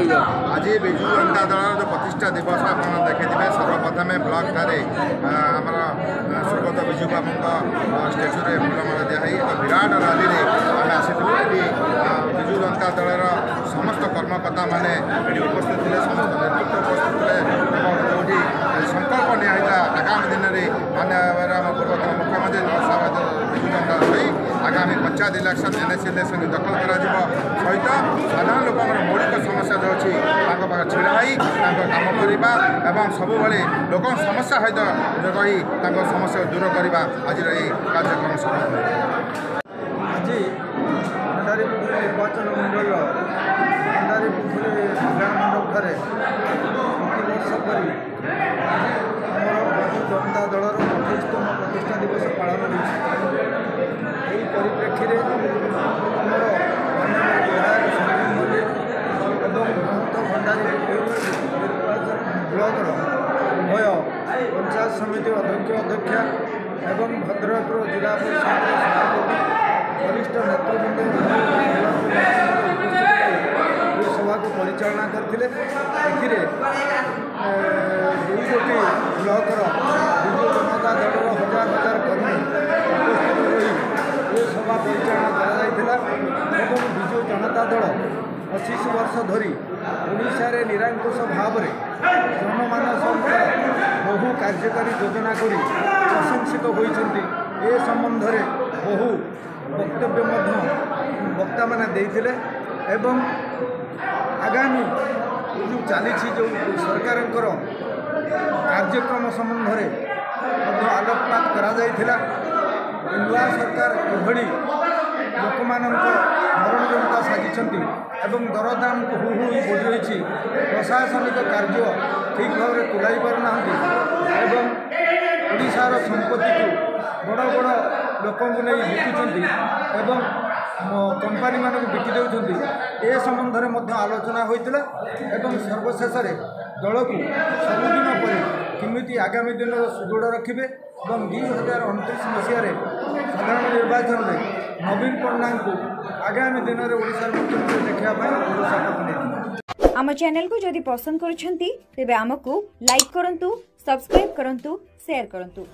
कह आज विजु जनता दल जो प्रतिष्ठा दिवस आप देखिए सर्वप्रथमे ब्लॉक ठारे आमर स्वर्गत विजु बाबू स्टेच्यू में फूलमाला दिखाई एक विराट रैली आम आसलु विजु जनता दलर समस्त कर्मकर्ता मैंने उपस्थित थे समस्त नेतृत्व उपस्थित थे जो संकल्प निया आगामी दिन में माननीय आम पूर्वतन मुख्यमंत्री विजु जनता दल आगामी पंचायत इलेक्शन एनएसी इलेक्शन दखल कर सहित साधारण लोक मौलिक समस्या जो अच्छी छिड़ाई काम करवा एवं सब लोक समस्या सहित रही समस्या दूर करवा आज कार्यक्रम सफल आज भंडारीपुखुरी निर्वाचन मंडल भंडारीपुखुरी कल्याण मंडप प्रतिवर्ष पर जनता दलर 25तम प्रतिष्ठा दिवस पालन होती परिप्रेक्षी आमर विधायक संजीव मल्लिक महंत भंडारीपुखुरी निर्वाचन ब्लॉकर उभय पंचायत समिति अध्यक्षा एवं भद्रकपुर जिला परिषद सभापति वरिष्ठ नेतृवृंद सभा को परिचालना करते दुईटी ब्लॉकर विजु जनता दल हजार हजार कर्मी उपस्थित रही ये सभा परिचालना कर विजु जनता दल 25 वर्ष धरी ओडिशा रे निरंकुश भाव में जनमानस बहु कार्यकारी योजना कर प्रशंसित होती ए संबंध में बहु वक्तव्य वक्ता मैंने एवं आगामी जो चली जो सरकार कार्यक्रम संबंध में आलोकपात करा नुआ सरकार किभली लोक मरण जंता साजिंट एवं दरदाम को हु बढ़ी रही प्रशासनिक कार्य ठीक भाव में तुलाई पारना ओडिशार संपत्ति को बड़ बड़ लोक बिकुंट एवं कंपानी मानक बिकी देउछन्ति ए संबंध में आलोचना होता एवं सर्वशेष दल को सबुदिन पर किमिति आगामी दिन सुदृढ़ रखिए और 2029 मसीह साधारण निर्वाचन में नवीन पट्टनायक को आगामी दिन में ओडिशा मुख्यमंत्री देखापी शपथ नहीं। आम चैनल को जदि पसंद करुछन्ति तेबे आमको लाइक करंतु, सब्सक्राइब करंतु, शेयर करंतु।